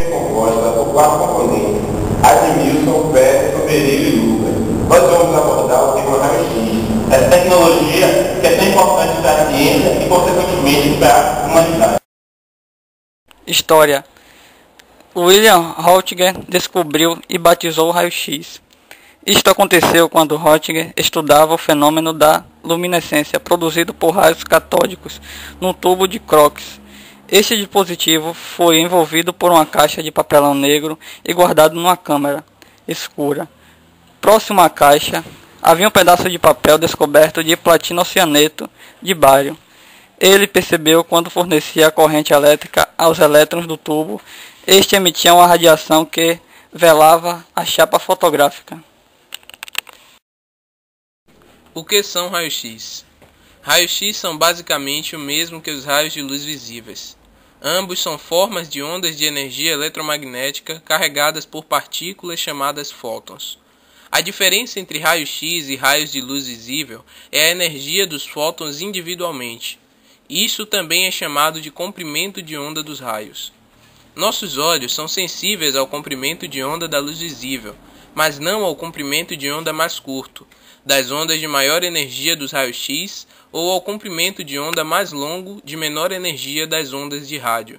ser composta por 4 componentes, Admilson, Pérez, Pereira e Lucas. Nós vamos abordar o tema raio-x, essa tecnologia que é tão importante para a ciência e, consequentemente, para a humanidade. História. William Röntgen descobriu e batizou o raio-x. Isto aconteceu quando Röntgen estudava o fenômeno da luminescência produzido por raios catódicos num tubo de Crookes. Este dispositivo foi envolvido por uma caixa de papelão negro e guardado numa câmara escura. Próximo à caixa, havia um pedaço de papel descoberto de platinocianeto de bário. Ele percebeu quando fornecia a corrente elétrica aos elétrons do tubo, este emitia uma radiação que velava a chapa fotográfica. O que são raios-x? Raios-x são basicamente o mesmo que os raios de luz visíveis. Ambos são formas de ondas de energia eletromagnética carregadas por partículas chamadas fótons. A diferença entre raio-x e raios de luz visível é a energia dos fótons individualmente. Isso também é chamado de comprimento de onda dos raios. Nossos olhos são sensíveis ao comprimento de onda da luz visível, mas não ao comprimento de onda mais curto, das ondas de maior energia dos raios-x, ou ao comprimento de onda mais longo de menor energia das ondas de rádio.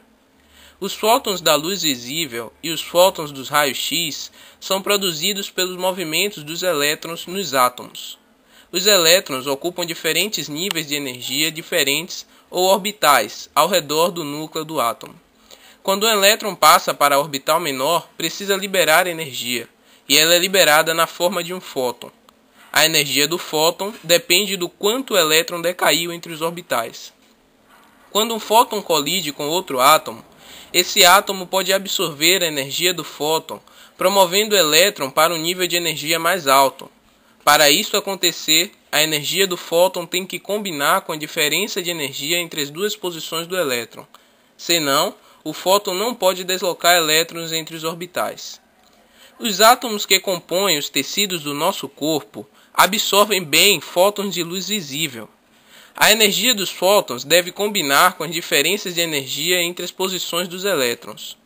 Os fótons da luz visível e os fótons dos raios-x são produzidos pelos movimentos dos elétrons nos átomos. Os elétrons ocupam diferentes níveis de energia diferentes ou orbitais ao redor do núcleo do átomo. Quando um elétron passa para a orbital menor, precisa liberar energia, e ela é liberada na forma de um fóton. A energia do fóton depende do quanto o elétron decaiu entre os orbitais. Quando um fóton colide com outro átomo, esse átomo pode absorver a energia do fóton, promovendo o elétron para um nível de energia mais alto. Para isso acontecer, a energia do fóton tem que combinar com a diferença de energia entre as duas posições do elétron. Senão, o fóton não pode deslocar elétrons entre os orbitais. Os átomos que compõem os tecidos do nosso corpo absorvem bem fótons de luz visível. A energia dos fótons deve combinar com as diferenças de energia entre as posições dos elétrons.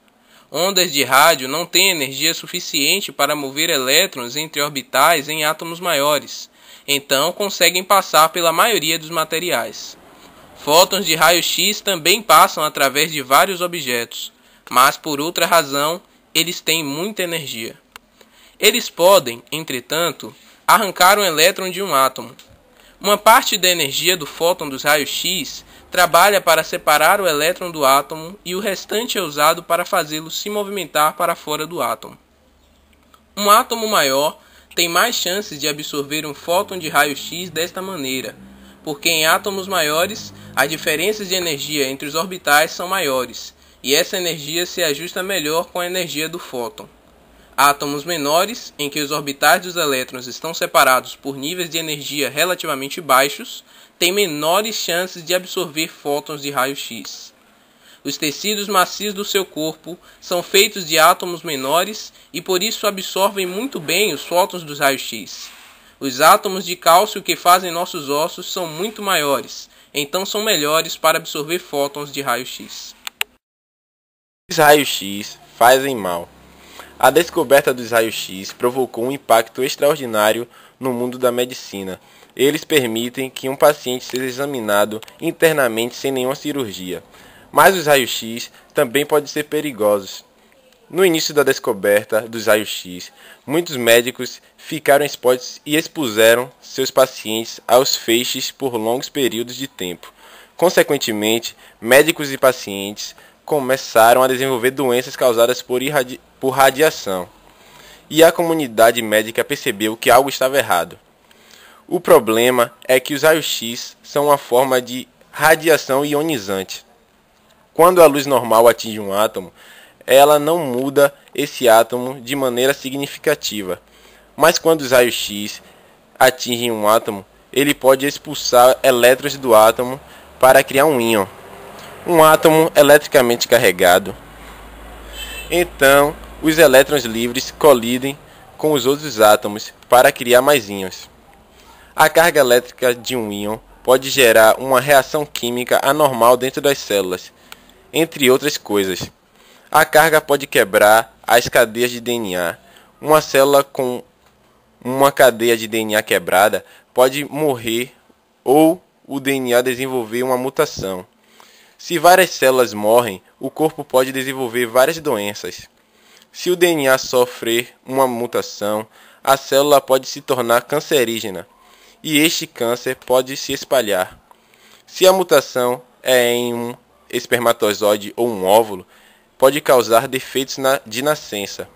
Ondas de rádio não têm energia suficiente para mover elétrons entre orbitais em átomos maiores, então conseguem passar pela maioria dos materiais. Fótons de raio-x também passam através de vários objetos, mas por outra razão, eles têm muita energia. Eles podem, entretanto, arrancar um elétron de um átomo. Uma parte da energia do fóton dos raios-x trabalha para separar o elétron do átomo e o restante é usado para fazê-lo se movimentar para fora do átomo. Um átomo maior tem mais chances de absorver um fóton de raio-x desta maneira, porque em átomos maiores as diferenças de energia entre os orbitais são maiores, e essa energia se ajusta melhor com a energia do fóton. Átomos menores, em que os orbitais dos elétrons estão separados por níveis de energia relativamente baixos, têm menores chances de absorver fótons de raio-x. Os tecidos macios do seu corpo são feitos de átomos menores e por isso absorvem muito bem os fótons dos raios-x. Os átomos de cálcio que fazem nossos ossos são muito maiores, então são melhores para absorver fótons de raio-x. Os raios-x fazem mal. A descoberta dos raios-x provocou um impacto extraordinário no mundo da medicina. Eles permitem que um paciente seja examinado internamente sem nenhuma cirurgia. Mas os raios-x também podem ser perigosos. No início da descoberta dos raios-x, muitos médicos ficaram expostos e expuseram seus pacientes aos feixes por longos períodos de tempo. Consequentemente, médicos e pacientes começaram a desenvolver doenças causadas por radiação, e a comunidade médica percebeu que algo estava errado. O problema é que os raios-x são uma forma de radiação ionizante. Quando a luz normal atinge um átomo, ela não muda esse átomo de maneira significativa, mas quando os raios-x atingem um átomo, ele pode expulsar elétrons do átomo para criar um íon, um átomo eletricamente carregado. Então, os elétrons livres colidem com os outros átomos para criar mais íons. A carga elétrica de um íon pode gerar uma reação química anormal dentro das células, entre outras coisas. A carga pode quebrar as cadeias de DNA. Uma célula com uma cadeia de DNA quebrada pode morrer ou o DNA desenvolver uma mutação. Se várias células morrem, o corpo pode desenvolver várias doenças. Se o DNA sofrer uma mutação, a célula pode se tornar cancerígena e este câncer pode se espalhar. Se a mutação é em um espermatozoide ou um óvulo, pode causar defeitos de nascença.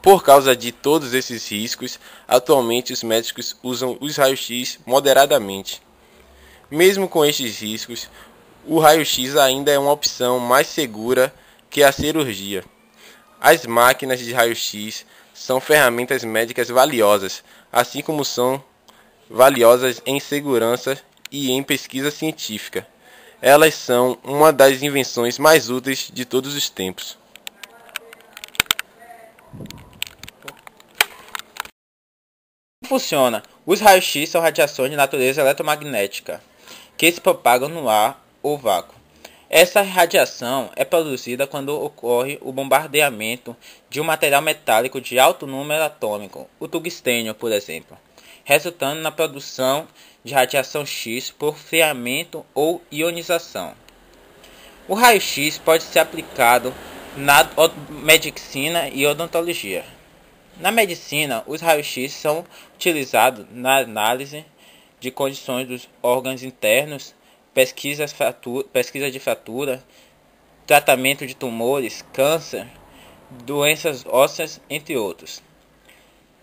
Por causa de todos esses riscos, atualmente os médicos usam os raios-x moderadamente. Mesmo com estes riscos, o raio-x ainda é uma opção mais segura que a cirurgia. As máquinas de raio-x são ferramentas médicas valiosas, assim como são valiosas em segurança e em pesquisa científica. Elas são uma das invenções mais úteis de todos os tempos. Funciona. Os raios-x são radiações de natureza eletromagnética que se propagam no ar ou vácuo. Essa radiação é produzida quando ocorre o bombardeamento de um material metálico de alto número atômico, o tungstênio, por exemplo, resultando na produção de radiação X por friamento ou ionização. O raio-x pode ser aplicado na medicina e odontologia. Na medicina, os raios-x são utilizados na análise de condições dos órgãos internos, pesquisa de fratura, tratamento de tumores, câncer, doenças ósseas, entre outros.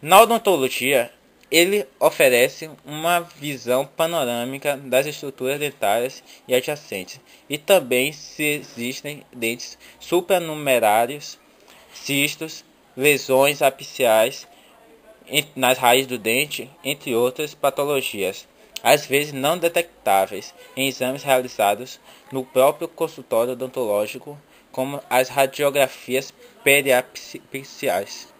Na odontologia, ele oferece uma visão panorâmica das estruturas dentárias e adjacentes, e também se existem dentes supranumerários, cistos, lesões apiciais nas raízes do dente, entre outras patologias, às vezes não detectáveis em exames realizados no próprio consultório odontológico, como as radiografias periapiciais.